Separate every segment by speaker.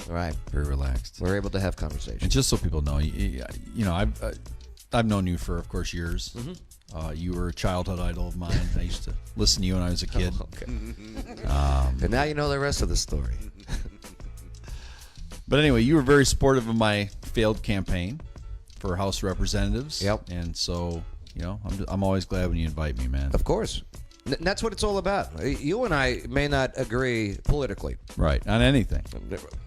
Speaker 1: Right.
Speaker 2: Very relaxed.
Speaker 1: We're able to have conversations.
Speaker 2: And just so people know, I've known you for, of course, years.
Speaker 1: Mm-hmm.
Speaker 2: You were a childhood idol of mine. I used to listen to you when I was a kid.
Speaker 1: Oh, okay. And now you know the rest of the story.
Speaker 2: But anyway, you were very supportive of my failed campaign for House of Representatives.
Speaker 1: Yep.
Speaker 2: And so, I'm always glad when you invite me, man.
Speaker 1: Of course. That's what it's all about. You and I may not agree politically.
Speaker 2: Right. On anything.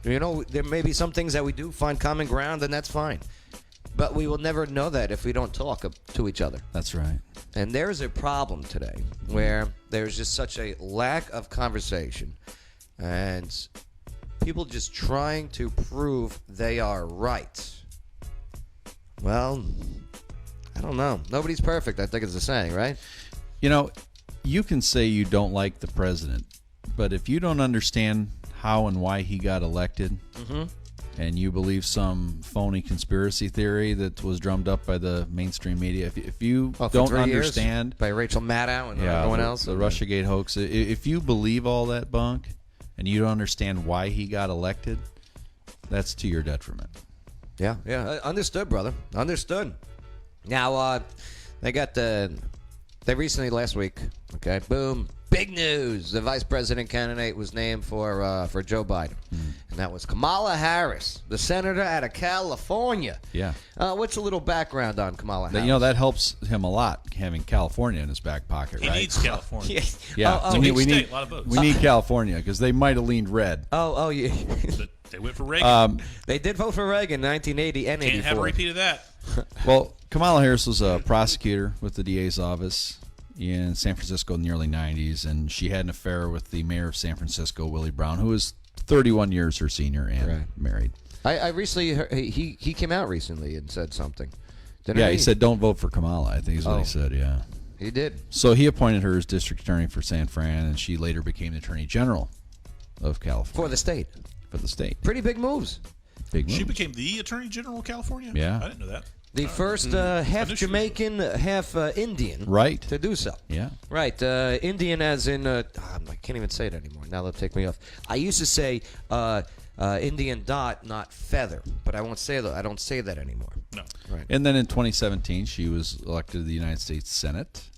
Speaker 1: There may be some things that we do find common ground, and that's fine. But we will never know that if we don't talk to each other.
Speaker 2: That's right.
Speaker 1: And there's a problem today where there's just such a lack of conversation and people just trying to prove they are right. Well, I don't know. Nobody's perfect, I think it's the saying, right?
Speaker 2: You can say you don't like the president, but if you don't understand how and why he got elected, and you believe some phony conspiracy theory that was drummed up by the mainstream media, if you don't understand
Speaker 1: by Rachel Maddow and everyone else,
Speaker 2: the Russiagate hoax, if you believe all that bunk and you don't understand why he got elected, that's to your detriment.
Speaker 1: Yeah, understood, brother. Understood. Now, they recently, last week, okay, boom, big news. The vice president candidate was named for Joe Biden. And that was Kamala Harris, the senator out of California.
Speaker 2: Yeah.
Speaker 1: What's a little background on Kamala Harris?
Speaker 2: That helps him a lot, having California in his back pocket, right?
Speaker 3: He needs California.
Speaker 2: Yeah.
Speaker 3: We need a lot of votes.
Speaker 2: We need California because they might have leaned red.
Speaker 1: Oh, yeah.
Speaker 3: They went for Reagan.
Speaker 1: They did vote for Reagan in 1980 and 84.
Speaker 3: Can't have a repeat of that.
Speaker 2: Well, Kamala Harris was a prosecutor with the DA's office in San Francisco in the early 90s, and she had an affair with the mayor of San Francisco, Willie Brown, who was 31 years her senior and married.
Speaker 1: I recently heard, he came out recently and said something.
Speaker 2: He said don't vote for Kamala, I think is what he said, yeah.
Speaker 1: He did.
Speaker 2: So he appointed her as district attorney for San Fran, and she later became the attorney general of California.
Speaker 1: For the state.
Speaker 2: For the state.
Speaker 1: Pretty big moves.
Speaker 2: Big moves.
Speaker 3: She became the attorney general of California?
Speaker 2: Yeah.
Speaker 3: I didn't know that.
Speaker 1: The first half Jamaican, half Indian to do so.
Speaker 2: Yeah.
Speaker 1: Right. Indian as in, I can't even say it anymore. Now they'll take me off. I used to say Indian dot, not feather, but I won't say that. I don't say that anymore.
Speaker 3: No.
Speaker 1: Right.
Speaker 2: And then in 2017, she was elected to the United States Senate.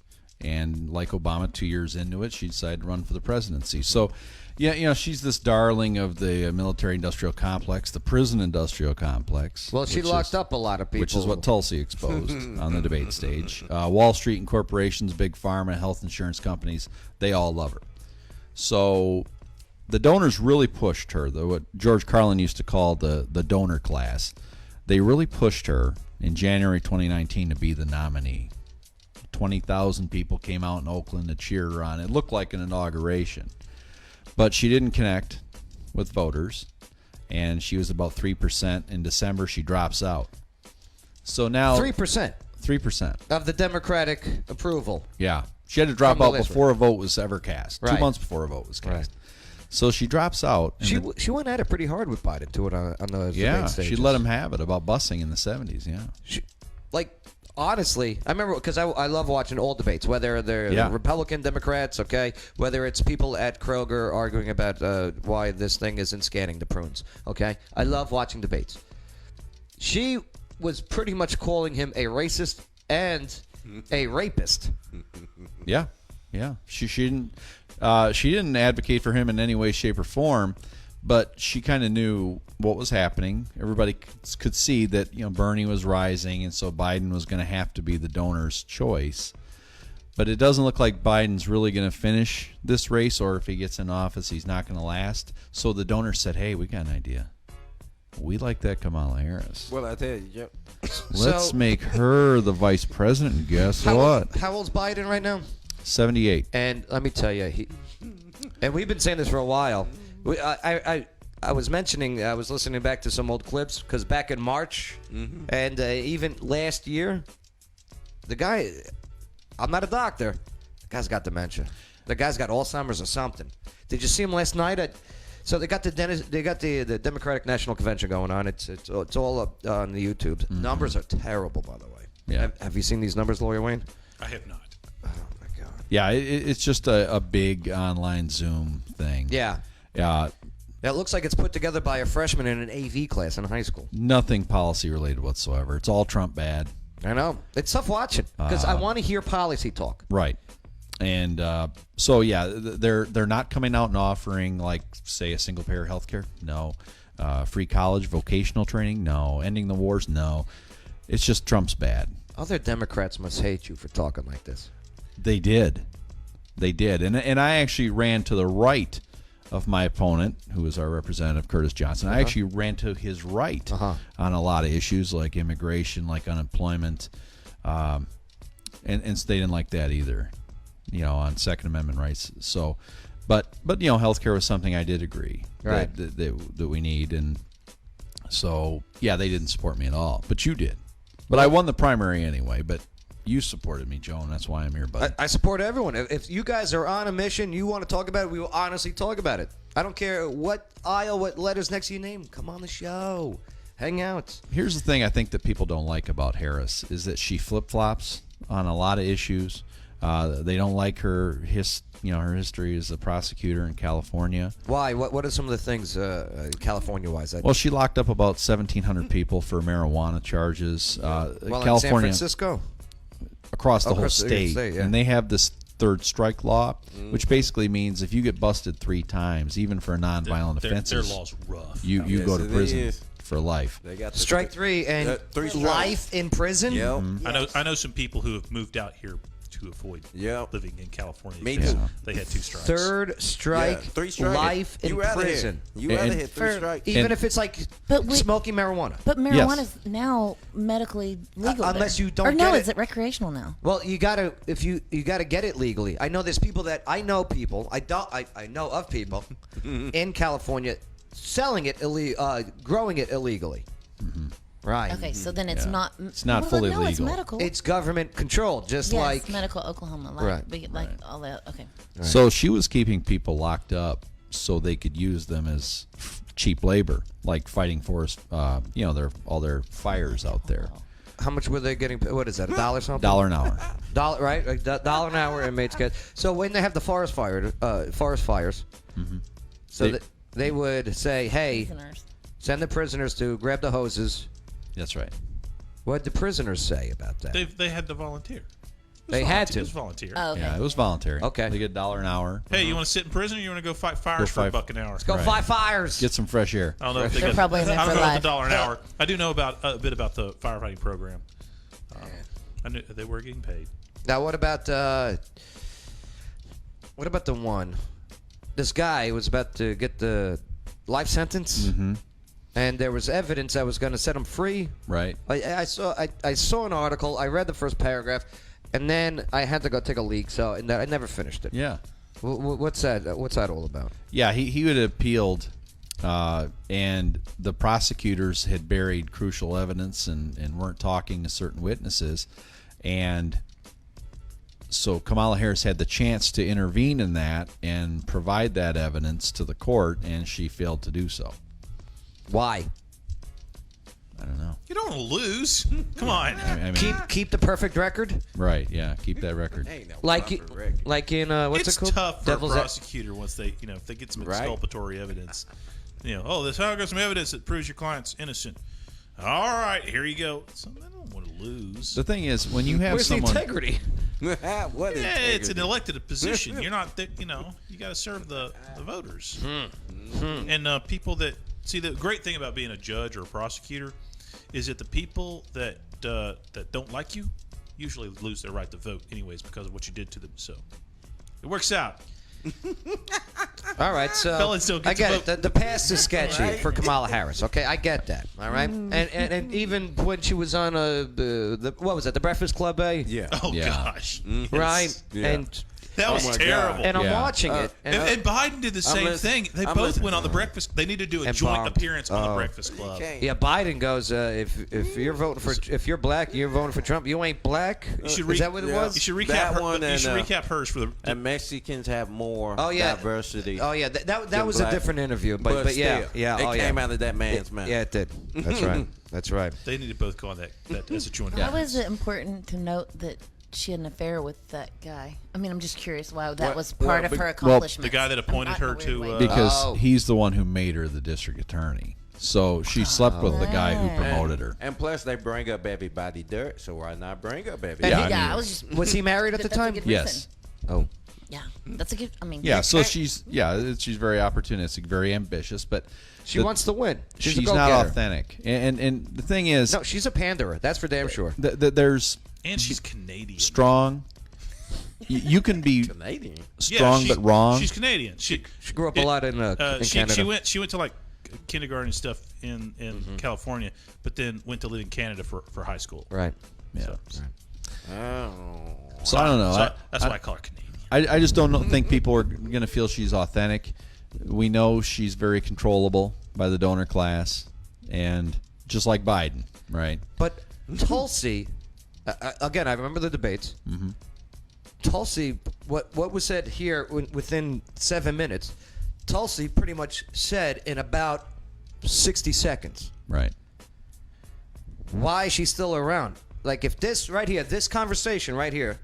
Speaker 2: And like Obama, 2 years into it, she decided to run for the presidency. So, yeah, she's this darling of the military-industrial complex, the prison-industrial complex.
Speaker 1: Well, she locked up a lot of people.
Speaker 2: Which is what Tulsi exposed on the debate stage. Wall Street and corporations, big pharma, health insurance companies, they all love her. So the donors really pushed her, what George Carlin used to call the donor class. They really pushed her in January 2019 to be the nominee. 20,000 people came out in Oakland to cheer her on. It looked like an inauguration. But she didn't connect with voters, and she was about 3%. In December, she drops out. So now
Speaker 1: 3%.
Speaker 2: 3%
Speaker 1: of the Democratic approval.
Speaker 2: Yeah. She had to drop out before a vote was ever cast.
Speaker 1: Right.
Speaker 2: 2 months before a vote was cast.
Speaker 1: Right.
Speaker 2: So she drops out.
Speaker 1: She went at it pretty hard with Biden to it on the debate stages.
Speaker 2: She let him have it about busing in the 70s,
Speaker 1: Honestly, I remember because I love watching all debates, whether they're Republican, Democrats, okay, whether it's people at Kroger arguing about why this thing isn't scanning the prunes, okay. I love watching debates. She was pretty much calling him a racist and a rapist.
Speaker 2: Yeah. She didn't advocate for him in any way, shape, or form, but she kind of knew what was happening. Everybody could see that Bernie was rising, and so Biden was going to have to be the donor's choice. But it doesn't look like Biden's really going to finish this race, or if he gets in office, he's not going to last. So the donors said, "Hey, we got an idea. We like that Kamala Harris.
Speaker 4: Well, I tell you,
Speaker 2: let's make her the vice president. And guess what?
Speaker 1: How old's Biden right now?
Speaker 2: 78.
Speaker 1: And let me tell you, and we've been saying this for a while. I was mentioning, I was listening back to some old clips because back in March and even last year, the guy, I'm not a doctor, the guy's got dementia. The guy's got Alzheimer's or something. Did you see him last night? So they got the Democratic National Convention going on. It's all up on the YouTube. Numbers are terrible, by the way.
Speaker 2: Yeah.
Speaker 1: Have you seen these numbers, Lawyer Wayne?
Speaker 3: I have not.
Speaker 1: Oh my God.
Speaker 2: Yeah, it's just a big online Zoom thing.
Speaker 1: Yeah. It looks like it's put together by a freshman in an AV class in high school.
Speaker 2: Nothing policy related whatsoever. It's all Trump bad.
Speaker 1: I know. It's tough watching because I want to hear policy talk.
Speaker 2: Right. And so yeah, they're not coming out and offering like say a single payer health care. No. Free college, vocational training. No. Ending the wars. No. It's just Trump's bad.
Speaker 1: Other Democrats must hate you for talking like this.
Speaker 2: They did. And I actually ran to the right of my opponent, who was our representative, Curtis Johnson. I actually ran to his right on a lot of issues like immigration, like unemployment, and they didn't like that either, on Second Amendment rights. So, but healthcare was something I did agree that we need, and so yeah, they didn't support me at all, but you did. But I won the primary anyway, but you supported me, Joe, and that's why I'm here, buddy.
Speaker 1: I support everyone. If you guys are on a mission, you want to talk about it, we will honestly talk about it. I don't care what aisle, what letters next to your name. Come on the show. Hang out.
Speaker 2: Here's the thing I think that people don't like about Harris is that she flip-flops on a lot of issues. They don't like her history as a prosecutor in California.
Speaker 1: Why? What are some of the things California-wise?
Speaker 2: Well, she locked up about 1,700 people for marijuana charges.
Speaker 1: In
Speaker 2: California,
Speaker 1: San Francisco?
Speaker 2: across the whole
Speaker 1: Across the
Speaker 2: state,
Speaker 1: state, yeah.
Speaker 2: and they have this third strike law, which basically means if you get busted 3 times, even for non-violent
Speaker 3: Their
Speaker 2: offenses,
Speaker 3: law's rough.
Speaker 2: you
Speaker 4: Yes,
Speaker 2: go to
Speaker 4: it
Speaker 2: prison
Speaker 4: is.
Speaker 2: for life.
Speaker 4: They got the
Speaker 1: Strike 3 and
Speaker 4: 3 strikes.
Speaker 1: life in prison?
Speaker 4: Yep.
Speaker 3: I know some people who have moved out here to avoid
Speaker 4: Yep.
Speaker 3: living in California.
Speaker 4: Me
Speaker 3: because
Speaker 4: too.
Speaker 3: They had 2 strikes.
Speaker 1: Third strike,
Speaker 4: 3 strikes.
Speaker 1: life in
Speaker 4: You outta here.
Speaker 1: prison.
Speaker 4: You out of
Speaker 2: And-
Speaker 4: here. 3
Speaker 5: For-
Speaker 4: strikes.
Speaker 1: Even
Speaker 2: And-
Speaker 1: if it's like
Speaker 5: But we-
Speaker 1: smoking marijuana.
Speaker 5: But marijuana is now medically legal.
Speaker 1: unless
Speaker 5: there.
Speaker 1: you don't
Speaker 5: Or no,
Speaker 1: get it.
Speaker 5: is it recreational now?
Speaker 1: Well, you gotta you gotta get it legally. I know there's people that I know know of people in California selling it growing it illegally. Right.
Speaker 5: Okay, so then it's not.
Speaker 2: It's not
Speaker 5: well,
Speaker 2: fully
Speaker 5: no, It's
Speaker 2: legal.
Speaker 5: medical.
Speaker 1: It's government controlled, just
Speaker 5: yes,
Speaker 1: like
Speaker 5: medical Oklahoma,
Speaker 1: Right.
Speaker 5: all that. Okay.
Speaker 2: So she was keeping people locked up so they could use them as cheap labor, like fighting forest. All their fires out there.
Speaker 1: how much were they getting? What is that? $1 something?
Speaker 2: $1 an hour.
Speaker 1: Dollar, right? Like $1 an hour inmates get. So when they have the forest fires, so
Speaker 2: They-
Speaker 1: they would say, "Hey,
Speaker 5: Prisoners.
Speaker 1: send the prisoners to grab the hoses."
Speaker 2: That's right.
Speaker 1: What did the prisoners say about that?
Speaker 3: They had to volunteer. It was
Speaker 1: They had
Speaker 3: volunteer.
Speaker 1: to.
Speaker 3: It was volunteer.
Speaker 5: Oh, okay.
Speaker 2: Yeah, it was voluntary.
Speaker 1: Okay.
Speaker 2: They get $1 an hour.
Speaker 3: Hey, you want to sit in prison or you want to go fight fires for
Speaker 2: fight-
Speaker 3: $1 an hour?
Speaker 1: Go
Speaker 2: Right.
Speaker 1: fight fires.
Speaker 2: Get some fresh air.
Speaker 3: I don't know if they
Speaker 5: They're
Speaker 3: got,
Speaker 5: probably in there
Speaker 3: I don't
Speaker 5: for
Speaker 3: know
Speaker 5: life.
Speaker 3: if the $1 an hour. I do know about a bit about the firefighting program. I knew they were getting paid.
Speaker 1: Now, what about the one? This guy was about to get the life sentence, and there was evidence that was going to set him free.
Speaker 2: Right.
Speaker 1: I saw an article. I read the first paragraph, and then I had to go take a leak. So and I never finished it.
Speaker 2: Yeah.
Speaker 1: What's that? What's that all about?
Speaker 2: Yeah, he had appealed, and the prosecutors had buried crucial evidence and weren't talking to certain witnesses. And so Kamala Harris had the chance to intervene in that and provide that evidence to the court, and she failed to do so.
Speaker 1: Why?
Speaker 2: I don't know.
Speaker 3: You don't want to lose. Come on.
Speaker 2: I mean,
Speaker 1: Keep the perfect record.
Speaker 2: Right, yeah, keep that record.
Speaker 4: Ain't no
Speaker 1: Like
Speaker 4: perfect record.
Speaker 1: like in what's
Speaker 3: It's
Speaker 1: it called?
Speaker 3: tough for
Speaker 1: Devil's
Speaker 3: a prosecutor once they, if they get some
Speaker 4: Right.
Speaker 3: exculpatory evidence. This I got some evidence that proves your client's innocent. All right, here you go. So I don't want to lose.
Speaker 2: The thing is, when you have
Speaker 1: Where's
Speaker 2: someone,
Speaker 1: the integrity?
Speaker 4: What is
Speaker 3: Yeah, it's an elected position. You're not, you got to serve the voters. And people that see the great thing about being a judge or a prosecutor is that the people that don't like you usually lose their right to vote anyways because of what you did to them. So it works out.
Speaker 1: All right, so
Speaker 3: Fellas don't get
Speaker 1: I get
Speaker 3: to
Speaker 1: it.
Speaker 3: vote.
Speaker 1: The past is sketchy for Kamala Harris. Okay, I get that. All right, and even when she was on the what was that? The Breakfast Club,
Speaker 4: Yeah.
Speaker 3: Oh
Speaker 2: Yeah.
Speaker 3: gosh,
Speaker 1: right?
Speaker 4: Yeah.
Speaker 1: And
Speaker 3: that was
Speaker 4: my God.
Speaker 3: terrible.
Speaker 1: I'm
Speaker 2: Yeah.
Speaker 1: watching it.
Speaker 3: And Biden did the same
Speaker 4: listening.
Speaker 3: thing. They
Speaker 4: I'm
Speaker 3: both
Speaker 4: listening.
Speaker 3: went on the Breakfast. They need to do a
Speaker 1: And
Speaker 3: joint
Speaker 1: bombed.
Speaker 3: appearance on the
Speaker 1: Oh.
Speaker 3: Breakfast Club.
Speaker 1: yeah, Biden goes. If you're voting for if you're black, you're voting for Trump. You ain't black.
Speaker 3: You should
Speaker 1: Is that what it
Speaker 4: yeah.
Speaker 1: was?
Speaker 3: You should recap
Speaker 4: That
Speaker 3: her.
Speaker 4: one
Speaker 3: You should
Speaker 4: and,
Speaker 3: recap hers for the.
Speaker 4: And Mexicans have more
Speaker 1: Oh, yeah.
Speaker 4: diversity.
Speaker 1: Oh yeah, that
Speaker 4: than
Speaker 1: was
Speaker 4: black.
Speaker 1: a different interview, but yeah,
Speaker 4: still,
Speaker 1: yeah.
Speaker 4: It
Speaker 1: oh
Speaker 4: came
Speaker 1: yeah.
Speaker 4: out of that man's mouth.
Speaker 1: Yeah, it did. That's right. That's right.
Speaker 3: They need to both go on that as a joint.
Speaker 5: Why
Speaker 3: appearance.
Speaker 5: was it important to note that she had an affair with that guy? I mean, I'm just curious why that
Speaker 4: What-
Speaker 5: was part
Speaker 4: well,
Speaker 5: of her
Speaker 4: the
Speaker 5: accomplishment.
Speaker 3: the guy that appointed her to,
Speaker 2: because
Speaker 5: Oh.
Speaker 2: he's the one who made her the district attorney. So she slept with the guy who promoted her.
Speaker 4: And plus, they bring up everybody dirt, so why not bring up everybody?
Speaker 1: And
Speaker 2: Yeah,
Speaker 1: he-
Speaker 2: I mean-
Speaker 5: I was just.
Speaker 1: Was he married at the
Speaker 5: That's a
Speaker 1: time?
Speaker 5: good
Speaker 2: Yes.
Speaker 5: reason.
Speaker 1: Oh,
Speaker 5: Yeah, that's a good. I mean,
Speaker 2: Yeah, so she's very opportunistic, very ambitious, but
Speaker 1: she wants to win. She's, a
Speaker 2: she's not
Speaker 1: go-getter.
Speaker 2: authentic. And the thing is,
Speaker 1: No, she's a panderer. That's for damn sure.
Speaker 2: there's
Speaker 3: and she's Canadian.
Speaker 2: strong. You can be
Speaker 4: Canadian.
Speaker 2: strong
Speaker 3: she's-
Speaker 2: but wrong.
Speaker 3: She's Canadian. She
Speaker 1: grew up a lot in Canada.
Speaker 3: She went to like kindergarten and stuff in California, but then went to live in Canada for high school.
Speaker 1: Right.
Speaker 2: Yeah.
Speaker 4: Oh.
Speaker 2: So I don't know.
Speaker 3: So that's why I call her Canadian.
Speaker 2: I just don't think people are going to feel she's authentic. We know she's very controllable by the donor class, and just like Biden, right?
Speaker 1: But Tulsi, again, I remember the debates. Mm-hmm. Tulsi, what was said here within 7 minutes, Tulsi pretty much said in about 60 seconds.
Speaker 2: Right.
Speaker 1: Why she's still around. Like, if this right here, this conversation right here,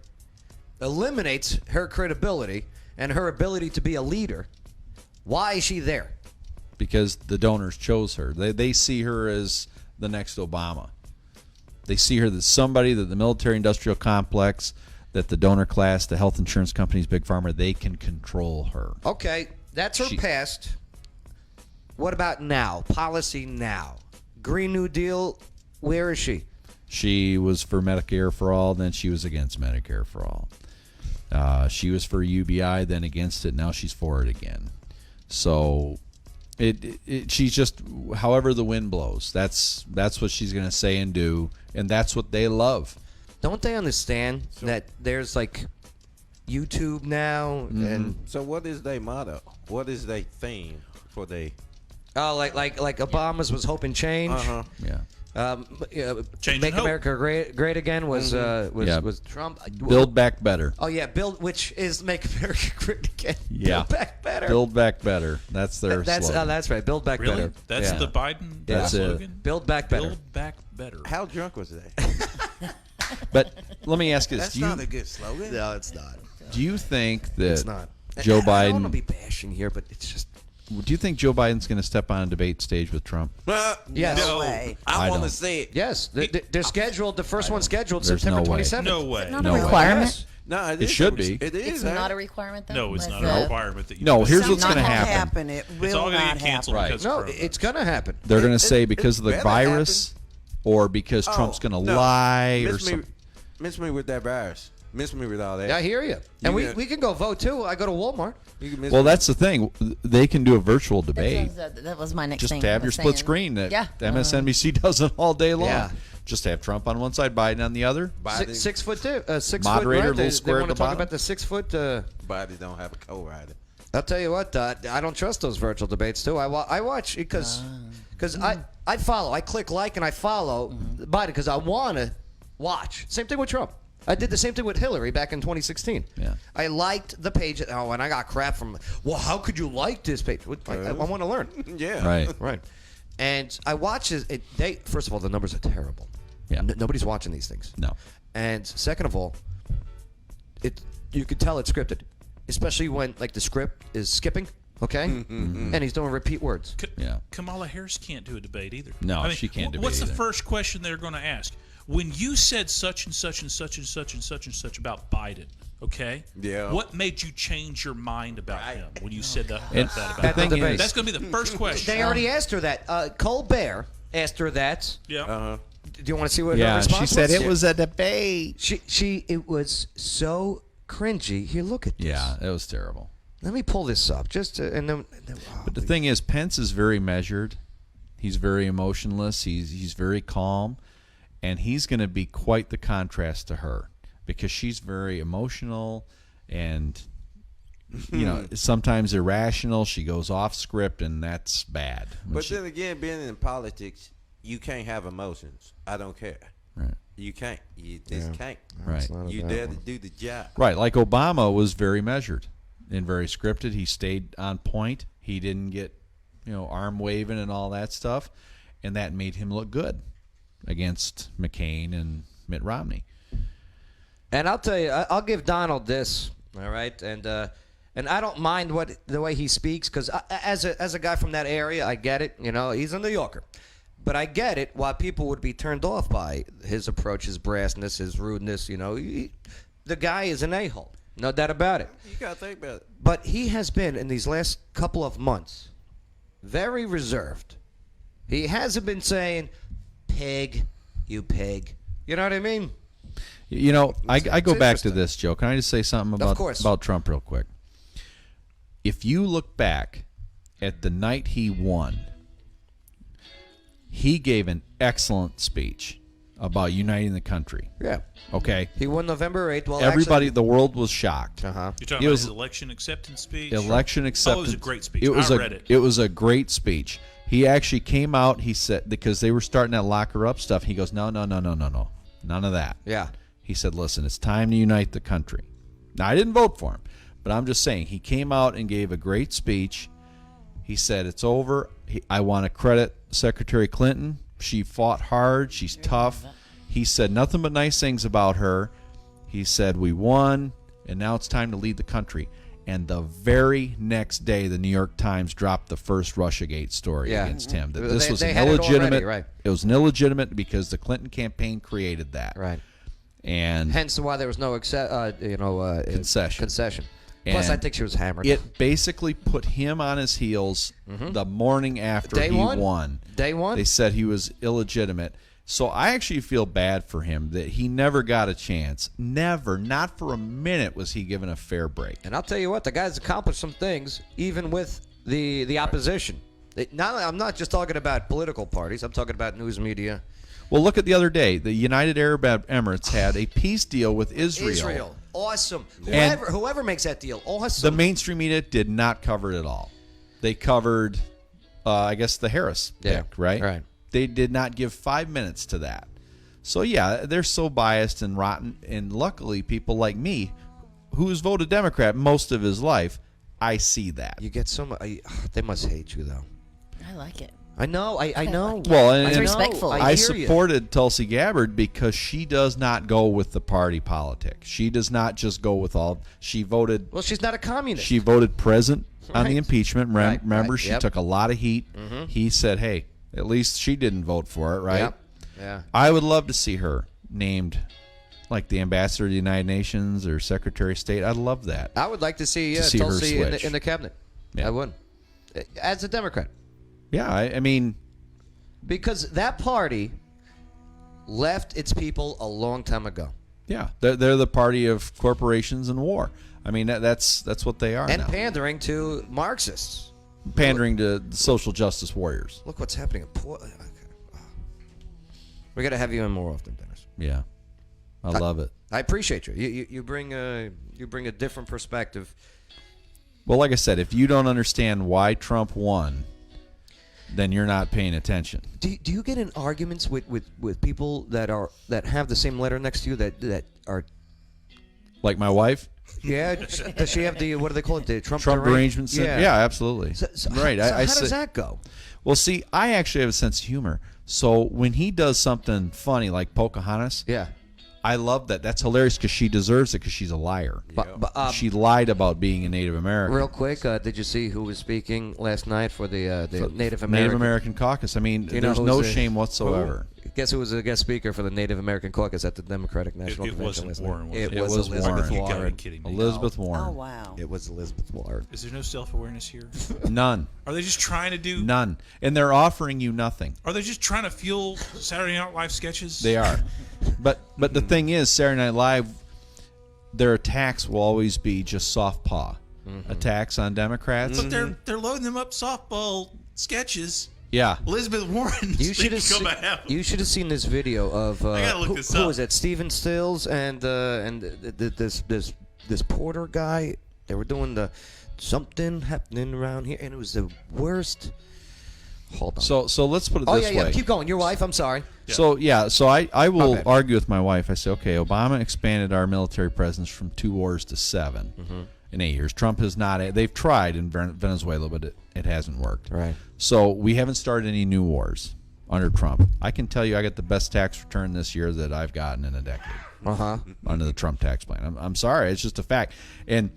Speaker 1: eliminates her credibility and her ability to be a leader, why is she there?
Speaker 2: Because the donors chose her. They see her as the next Obama. They see her as somebody that the military-industrial complex, that the donor class, the health insurance companies, Big Pharma, they can control her.
Speaker 1: Okay, that's her
Speaker 2: She-
Speaker 1: past. What about now? Policy now. Green New Deal, where is she?
Speaker 2: She was for Medicare for all, then she was against Medicare for all. She was for UBI, then against it. Now she's for it again. So she's just however the wind blows. That's what she's going to say and do, and that's what they love.
Speaker 1: Don't they understand that there's like YouTube now and
Speaker 4: So what is their motto? What is their theme for they?
Speaker 1: like Obama's was hope and change.
Speaker 2: Yeah.
Speaker 3: Change
Speaker 1: Make
Speaker 3: and hope.
Speaker 1: America great again was
Speaker 2: Yeah.
Speaker 1: was Trump.
Speaker 2: Build back better.
Speaker 1: Oh yeah, build, which is make America great again.
Speaker 2: Yeah.
Speaker 1: Build back better.
Speaker 2: Build back better. That's their
Speaker 1: that's
Speaker 2: slogan.
Speaker 1: that's right. Build back
Speaker 3: Really?
Speaker 1: better.
Speaker 3: That's
Speaker 1: Yeah.
Speaker 3: the Biden
Speaker 2: That's it.
Speaker 3: slogan?
Speaker 1: Build back better.
Speaker 3: Build back better.
Speaker 4: How drunk was they?
Speaker 2: But let me ask you this:
Speaker 4: That's
Speaker 2: do you,
Speaker 4: not a good slogan.
Speaker 1: No, it's not.
Speaker 2: do you think that
Speaker 1: It's not.
Speaker 2: Joe
Speaker 1: I don't want to
Speaker 2: Biden?
Speaker 1: be bashing here, but it's just
Speaker 2: Do you think Joe Biden's going to step on a debate stage with Trump?
Speaker 1: Yes.
Speaker 4: No
Speaker 5: way.
Speaker 4: I
Speaker 2: I
Speaker 4: want to
Speaker 2: don't.
Speaker 4: see it.
Speaker 1: yes. They're scheduled. The first one's scheduled
Speaker 2: There's
Speaker 1: September
Speaker 2: no way.
Speaker 1: 27th.
Speaker 3: No way.
Speaker 5: Not
Speaker 2: No
Speaker 5: a
Speaker 2: way.
Speaker 5: requirement.
Speaker 1: Yes.
Speaker 4: No,
Speaker 2: It should be.
Speaker 4: It is.
Speaker 5: It's not a requirement, though.
Speaker 3: No, it's
Speaker 5: unless,
Speaker 3: not a requirement that you.
Speaker 2: No,
Speaker 3: do
Speaker 2: here's
Speaker 3: that.
Speaker 2: what's
Speaker 5: Not
Speaker 2: going to
Speaker 5: gonna
Speaker 2: happen.
Speaker 6: It
Speaker 3: It's
Speaker 6: will
Speaker 3: all going to
Speaker 6: not
Speaker 3: get canceled
Speaker 2: Right.
Speaker 3: because of
Speaker 1: No,
Speaker 3: Corona.
Speaker 1: it's gonna happen.
Speaker 2: They're going to
Speaker 4: It-
Speaker 2: say
Speaker 4: it-
Speaker 2: because
Speaker 4: it
Speaker 2: of the
Speaker 4: better
Speaker 2: virus, or because Trump's going to lie, or
Speaker 4: Miss me,
Speaker 2: something.
Speaker 4: miss me with that virus. Miss me with all that.
Speaker 1: I hear you. And
Speaker 4: You
Speaker 1: we,
Speaker 4: got-
Speaker 1: we can go vote too. I go to Walmart.
Speaker 4: You can miss
Speaker 2: Well,
Speaker 4: me.
Speaker 2: that's the thing. They can do a virtual debate.
Speaker 5: That was my next
Speaker 2: Just
Speaker 5: thing.
Speaker 2: have
Speaker 5: I
Speaker 2: your
Speaker 5: was
Speaker 2: split
Speaker 5: saying.
Speaker 2: screen that
Speaker 5: Yeah.
Speaker 2: MSNBC does it all day long.
Speaker 1: Yeah.
Speaker 2: Just have Trump on one side, Biden on the other.
Speaker 4: Biden,
Speaker 1: 6 foot two, 6
Speaker 2: Moderator,
Speaker 1: foot. Right?
Speaker 2: little square
Speaker 1: they
Speaker 2: at
Speaker 1: want
Speaker 2: the
Speaker 1: to talk
Speaker 2: bottom.
Speaker 1: about the 6 foot.
Speaker 4: Biden don't have a co-rider.
Speaker 1: I'll tell you what. I don't trust those virtual debates too. I watch because I follow. I click like and I follow Biden because I want to watch. Same thing with Trump. I did the same thing with Hillary back in 2016.
Speaker 2: Yeah.
Speaker 1: I liked the page. Oh, and I got crap from. Well, how could you like this page? I want to learn.
Speaker 4: Yeah.
Speaker 2: Right.
Speaker 1: Right. And I watch it. They first of all, the numbers are terrible.
Speaker 2: Yeah.
Speaker 1: Nobody's watching these things.
Speaker 2: No.
Speaker 1: And second of all, you could tell it's scripted, especially when like the script is skipping. Okay. And he's doing repeat words.
Speaker 2: Yeah.
Speaker 3: Kamala Harris can't do a debate either.
Speaker 2: No, she can't debate
Speaker 3: What's the
Speaker 2: either.
Speaker 3: first question they're going to ask? When you said such and such and such and such and such and such about Biden, okay?
Speaker 4: Yeah.
Speaker 3: What made you change your mind about him when you said that,
Speaker 2: And
Speaker 3: that
Speaker 2: the
Speaker 3: about
Speaker 2: thing
Speaker 3: him?
Speaker 2: is-
Speaker 3: That's going to be the first question.
Speaker 1: They already asked her that. Colbert asked her that.
Speaker 3: Yeah.
Speaker 1: Do you want to see what her
Speaker 2: Yeah,
Speaker 1: response
Speaker 2: she said
Speaker 1: was?
Speaker 2: it was a debate.
Speaker 1: It was so cringy. Here, look at this.
Speaker 2: Yeah, it was terrible.
Speaker 1: Let me pull this up. And then
Speaker 2: But the thing is, Pence is very measured. He's very emotionless. He's very calm, and he's going to be quite the contrast to her because she's very emotional and sometimes irrational. She goes off script, and that's bad.
Speaker 4: But then again, being in politics, you can't have emotions. I don't care.
Speaker 2: Right.
Speaker 4: You can't. You just can't.
Speaker 2: Right.
Speaker 4: You there to do the job.
Speaker 2: Right, like Obama was very measured and very scripted. He stayed on point. He didn't get, arm waving and all that stuff, and that made him look good against McCain and Mitt Romney.
Speaker 1: And I'll tell you, I'll give Donald this. All right, and I don't mind the way he speaks because as a guy from that area, I get it. You know, he's a New Yorker, but I get it why people would be turned off by his approach, his brassness, his rudeness. You know, the guy is an a-hole, no doubt about it.
Speaker 4: You gotta think about it.
Speaker 1: But he has been in these last couple of months very reserved. He hasn't been saying, "Pig, you pig." You know what I mean?
Speaker 2: You know, I go back to
Speaker 1: interesting.
Speaker 2: this, Joe. Can I just say something
Speaker 1: course.
Speaker 2: about Trump real quick? If you look back at the night he won, he gave an excellent speech about uniting the country.
Speaker 1: Yeah.
Speaker 2: Okay?
Speaker 1: He won November 8th. Well,
Speaker 2: Everybody, the world was shocked.
Speaker 1: Uh-huh.
Speaker 3: You're talking
Speaker 2: It
Speaker 3: about
Speaker 2: was-
Speaker 3: his election acceptance speech?
Speaker 2: Election acceptance.
Speaker 3: Oh, it was a great speech.
Speaker 2: It was
Speaker 3: I read it.
Speaker 2: It was a great speech. He actually came out. He said because they were starting that locker up stuff. He goes, no, none of that.
Speaker 1: Yeah.
Speaker 2: He said, listen, it's time to unite the country. Now I didn't vote for him, but I'm just saying he came out and gave a great speech. He said it's over. I want to credit Secretary Clinton. She fought hard. She's tough. He said nothing but nice things about her. He said we won, and now it's time to lead the country. And the very next day, the New York Times dropped the first Russiagate story
Speaker 1: Yeah.
Speaker 2: against him. That
Speaker 1: They-
Speaker 2: this was
Speaker 1: they
Speaker 2: an
Speaker 1: had it already,
Speaker 2: illegitimate.
Speaker 1: right.
Speaker 2: It was an illegitimate because the Clinton campaign created that.
Speaker 1: Right.
Speaker 2: And
Speaker 1: Hence why there was no
Speaker 2: Concession.
Speaker 1: Concession. Plus,
Speaker 2: And
Speaker 1: I think she was hammered.
Speaker 2: it basically put him on his heels the morning after
Speaker 1: Day
Speaker 2: he
Speaker 1: one?
Speaker 2: won.
Speaker 1: Day one?
Speaker 2: They said he was illegitimate. So I actually feel bad for him that he never got a chance. Never, not for a minute, was he given a fair break.
Speaker 1: And I'll tell you what, the guy's accomplished some things, even with the opposition. I'm not just talking about political parties. I'm talking about news media.
Speaker 2: Well, look at the other day. The United Arab Emirates had a peace deal with Israel.
Speaker 1: Awesome.
Speaker 2: And-
Speaker 1: Whoever makes that deal,
Speaker 2: The
Speaker 1: awesome.
Speaker 2: mainstream media did not cover it at all. They covered, I guess, the Harris
Speaker 1: Yeah,
Speaker 2: pick, right?
Speaker 1: right.
Speaker 2: They did not give 5 minutes to that. So, yeah, they're so biased and rotten. And luckily, people like me, who has voted Democrat most of his life, I see that.
Speaker 1: You get so much. They must hate you, though.
Speaker 5: I like it.
Speaker 1: I know. I know.
Speaker 2: Well, and
Speaker 5: It's
Speaker 2: and
Speaker 5: respectful.
Speaker 1: I
Speaker 2: I
Speaker 1: hear you.
Speaker 2: supported Tulsi Gabbard because she does not go with the party politics. She does not just go with all. She voted.
Speaker 1: Well, she's not a communist.
Speaker 2: She voted present on the
Speaker 1: Right.
Speaker 2: impeachment.
Speaker 1: Right,
Speaker 2: Remember,
Speaker 1: right,
Speaker 2: she
Speaker 1: yep.
Speaker 2: took a lot of heat. He said, "Hey, at least she didn't vote for it, right?"
Speaker 1: Yep. Yeah.
Speaker 2: I would love to see her named like the ambassador to the United Nations or Secretary of State. I'd love that.
Speaker 1: I would like to see,
Speaker 2: see her
Speaker 1: Tulsi in
Speaker 2: switch.
Speaker 1: the cabinet.
Speaker 2: Yeah.
Speaker 1: I would. As a Democrat.
Speaker 2: Yeah, I mean,
Speaker 1: Because that party left its people a long time ago.
Speaker 2: yeah, they're the party of corporations and war. I mean, that's what they are
Speaker 1: And
Speaker 2: now.
Speaker 1: pandering to Marxists.
Speaker 2: Pandering to the social justice warriors.
Speaker 1: Look what's happening in Portland. Okay. We got to have you in more often, Dennis.
Speaker 2: Yeah, I love it.
Speaker 1: I appreciate you. You bring a different perspective.
Speaker 2: Well, like I said, if you don't understand why Trump won, then you're not paying attention.
Speaker 1: Do you get in arguments with people that have the same letter next to you that are
Speaker 2: Like my wife,
Speaker 1: yeah? Does she have the what do they call it, the Trump
Speaker 2: derangement syndrome. Yeah, absolutely. Right.
Speaker 1: So
Speaker 2: I
Speaker 1: how
Speaker 2: say-
Speaker 1: does that go?
Speaker 2: Well, see, I actually have a sense of humor. So when he does something funny like Pocahontas,
Speaker 1: Yeah.
Speaker 2: I love that. That's hilarious because she deserves it because she's a liar.
Speaker 1: But,
Speaker 2: She lied about being a Native American.
Speaker 1: real quick, did you see who was speaking last night for the Native American?
Speaker 2: Native American caucus. I mean,
Speaker 1: Do you know
Speaker 2: there's
Speaker 1: who's
Speaker 2: no
Speaker 1: the-
Speaker 2: shame whatsoever.
Speaker 1: Guess who was a guest speaker for the Native American caucus at the Democratic National
Speaker 3: It
Speaker 1: Convention
Speaker 3: wasn't
Speaker 1: last
Speaker 3: Warren,
Speaker 1: night?
Speaker 3: was
Speaker 1: It
Speaker 3: it?
Speaker 1: was
Speaker 2: It was
Speaker 1: Elizabeth
Speaker 2: Warren.
Speaker 3: You gotta
Speaker 1: Warren.
Speaker 3: be kidding me.
Speaker 2: Elizabeth Warren.
Speaker 5: Oh wow.
Speaker 1: It was Elizabeth Warren.
Speaker 3: Is there no self-awareness here?
Speaker 2: None.
Speaker 3: Are they just trying to do?
Speaker 2: None. And they're offering you nothing.
Speaker 3: Are they just trying to fuel Saturday Night Live sketches?
Speaker 2: They are. But the thing is, Saturday Night Live, their attacks will always be just soft paw attacks on Democrats.
Speaker 3: But they're loading them up softball sketches.
Speaker 2: Yeah.
Speaker 3: Elizabeth Warren.
Speaker 1: You should have seen this video of
Speaker 3: I gotta look this
Speaker 1: who
Speaker 3: up.
Speaker 1: was it? Stephen Stills and this Porter guy. They were doing the something happening around here, and it was the worst. Hold on.
Speaker 2: So let's put it
Speaker 1: oh
Speaker 2: this
Speaker 1: yeah,
Speaker 2: way.
Speaker 1: yeah. Keep going. Your wife. I'm sorry.
Speaker 2: So I will
Speaker 1: bad.
Speaker 2: argue with my wife. I say, okay, Obama expanded our military presence from 2 wars to 7 in 8 years. Trump has not. They've tried in Venezuela, but it hasn't worked.
Speaker 1: Right.
Speaker 2: So we haven't started any new wars. under Trump. I can tell you I got the best tax return this year that I've gotten in a decade under the Trump tax plan. I'm sorry, it's just a fact. And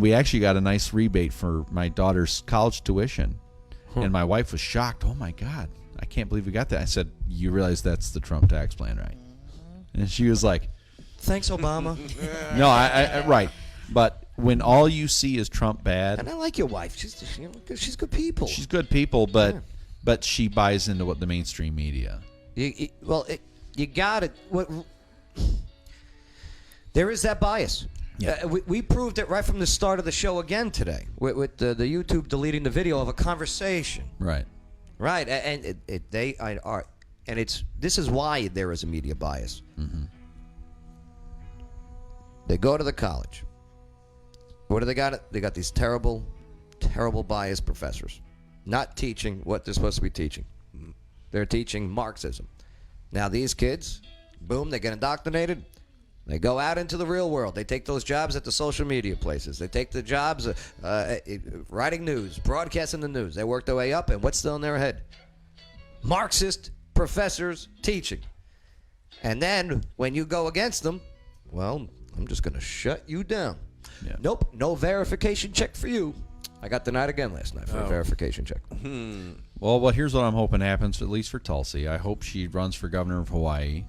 Speaker 2: we actually got a nice rebate for my daughter's college tuition. And my wife was shocked. Oh my God, I can't believe we got that. I said, you realize that's the Trump tax plan, right? And she was like,
Speaker 1: Thanks, Obama.
Speaker 2: no, I right. But when all you see is Trump bad,
Speaker 1: And I like your wife. She's good people.
Speaker 2: she's good people, but she buys into what the mainstream media.
Speaker 1: You got it. There is that bias.
Speaker 2: Yeah.
Speaker 1: We proved it right from the start of the show again today with the YouTube deleting the video of a conversation.
Speaker 2: Right.
Speaker 1: Right, and they are, and this is why there is a media bias.
Speaker 2: Mm-hmm.
Speaker 1: They go to the college. What do they got? They got these terrible, terrible biased professors, not teaching what they're supposed to be teaching. They're teaching Marxism. Now these kids, boom, they get indoctrinated. They go out into the real world. They take those jobs at the social media places. They take the jobs writing news, broadcasting the news. They work their way up, and what's still in their head? Marxist professors teaching. And then when you go against them, well, I'm just going to shut you down.
Speaker 2: Yeah.
Speaker 1: Nope, no verification check for you. I got denied again last night for a verification check.
Speaker 2: Well, here's what I'm hoping happens, at least for Tulsi. I hope she runs for governor of Hawaii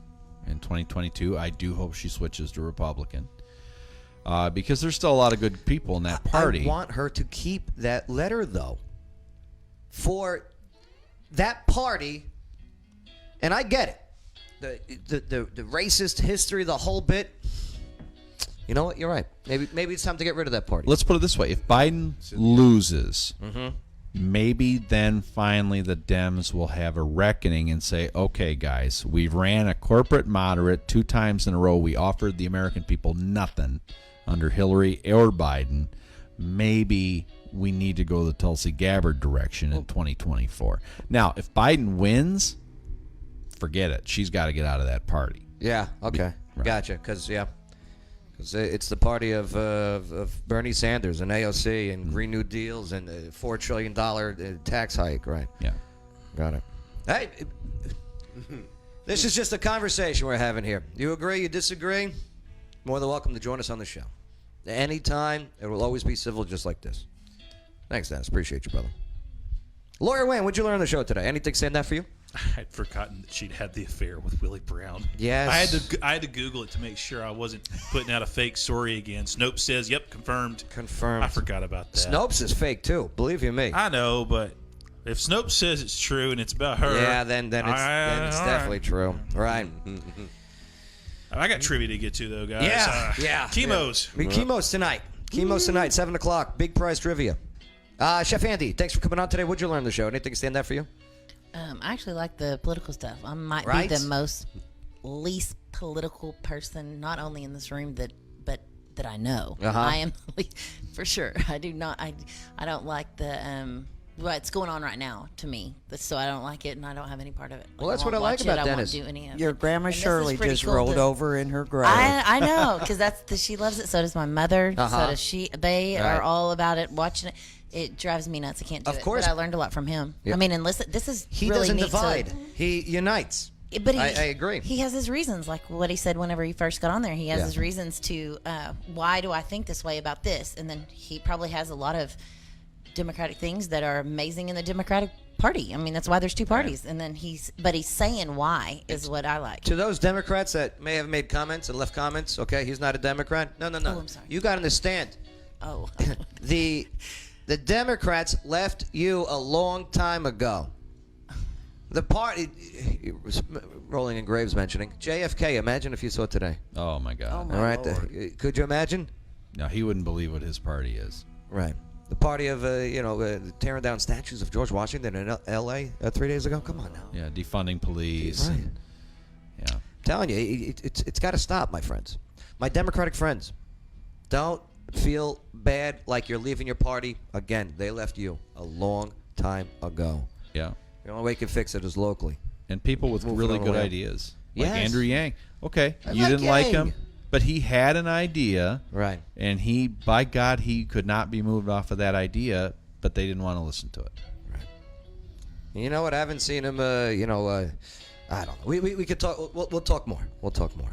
Speaker 2: in 2022. I do hope she switches to Republican because there's still a lot of good people in that party.
Speaker 1: I want her to keep that letter, though, for that party. And I get it, the racist history, the whole bit. You know what? You're right. Maybe it's time to get rid of that party.
Speaker 2: Let's put it this way: if Biden loses, maybe then finally the Dems will have a reckoning and say, okay, guys, we've ran a corporate moderate 2 times in a row. We offered the American people nothing under Hillary or Biden. Maybe we need to go the Tulsi Gabbard direction in 2024. Now, if Biden wins, forget it. She's got to get out of that party.
Speaker 1: Yeah. Okay.
Speaker 2: Right.
Speaker 1: Gotcha. Because it's the party of Bernie Sanders and AOC and Green New Deals and $4 trillion tax hike. Right.
Speaker 2: Yeah.
Speaker 1: Got it. Hey, this is just a conversation we're having here. You agree? You disagree? More than welcome to join us on the show. Anytime. It will always be civil just like this. Thanks, Dennis. Appreciate you, brother. Lawyer Wayne, what'd you learn on the show today? Anything stand out for you?
Speaker 3: I'd forgotten that she'd had the affair with Willie Brown.
Speaker 1: Yes.
Speaker 3: I had to Google it to make sure I wasn't putting out a fake story again. Snopes says, "Yep, confirmed."
Speaker 1: Confirmed.
Speaker 3: I forgot about that.
Speaker 1: Snopes is fake too. Believe you me.
Speaker 3: I know, but if Snopes says it's true and it's about her,
Speaker 1: Yeah, then it's
Speaker 3: all
Speaker 1: definitely
Speaker 3: right.
Speaker 1: true. Right.
Speaker 3: I got trivia to get to though, guys.
Speaker 1: Yeah.
Speaker 3: Chemo's.
Speaker 1: Chemo's tonight. Chemo's tonight, 7 o'clock. Big prize trivia. Chef Andy, thanks for coming on today. What'd you learn on the show? Anything stand out for you?
Speaker 5: I actually like the political stuff. I might
Speaker 1: Right?
Speaker 5: be the least political person, not only in this room but that I know.
Speaker 1: Uh-huh.
Speaker 5: I am for sure. I do not. I don't like the what's going on right now to me. So I don't like it, and I don't have any part of it.
Speaker 1: Well, that's
Speaker 5: I won't
Speaker 1: what I like
Speaker 5: watch
Speaker 1: about
Speaker 5: it,
Speaker 1: Dennis.
Speaker 5: I won't do any of
Speaker 6: Your
Speaker 5: it.
Speaker 6: grandma
Speaker 5: And this is
Speaker 6: Shirley
Speaker 5: pretty
Speaker 6: just
Speaker 5: cool
Speaker 6: rolled
Speaker 5: to-
Speaker 6: over in her grave.
Speaker 5: I know, because she loves it. So does my mother.
Speaker 1: Uh-huh.
Speaker 5: So does she. They
Speaker 1: Right.
Speaker 5: are all about it. Watching it, it drives me nuts. I can't do
Speaker 1: Of
Speaker 5: it.
Speaker 1: course.
Speaker 5: But I learned a lot from him.
Speaker 1: Yeah.
Speaker 5: I mean, and listen, this is
Speaker 1: He
Speaker 5: really
Speaker 1: doesn't
Speaker 5: neat
Speaker 1: divide. He unites.
Speaker 5: But
Speaker 1: I agree.
Speaker 5: He has his reasons, like what he said whenever he first got on there. He has
Speaker 1: Yeah.
Speaker 5: his reasons to why do I think this way about this, and then he probably has a lot of Democratic things that are amazing in the Democratic Party. I mean, that's why there's 2 parties, and then he's saying why is what I like.
Speaker 1: To those Democrats that may have made comments and left comments, okay, he's not a Democrat. No.
Speaker 5: Oh, I'm sorry.
Speaker 1: You got to understand.
Speaker 5: Oh,
Speaker 1: The Democrats left you a long time ago. The party, Rolling in Graves mentioning JFK. Imagine if you saw it today.
Speaker 2: Oh my God!
Speaker 6: Oh, my
Speaker 1: All right,
Speaker 6: Lord.
Speaker 1: could you imagine?
Speaker 2: No, he wouldn't believe what his party is.
Speaker 1: Right. The party of tearing down statues of George Washington in L.A. 3 days ago. Come on now.
Speaker 2: Yeah, defunding police.
Speaker 1: Right.
Speaker 2: And, yeah.
Speaker 1: Telling you, it's got to stop, my friends. My Democratic friends, don't feel bad like you're leaving your party. Again, they left you a long time ago.
Speaker 2: Yeah.
Speaker 1: The only way you can fix it is locally.
Speaker 2: And people with
Speaker 1: Moving
Speaker 2: really
Speaker 1: on
Speaker 2: good
Speaker 1: away.
Speaker 2: ideas. Like
Speaker 1: Yes.
Speaker 2: Andrew Yang. Okay,
Speaker 1: I
Speaker 2: you
Speaker 1: like
Speaker 2: didn't like
Speaker 1: Yang.
Speaker 2: him, but he had an idea.
Speaker 1: Right.
Speaker 2: And by God, he could not be moved off of that idea, but they didn't want to listen to it.
Speaker 1: You know what? I haven't seen him. I don't know. We could talk. We'll talk more. We'll talk more.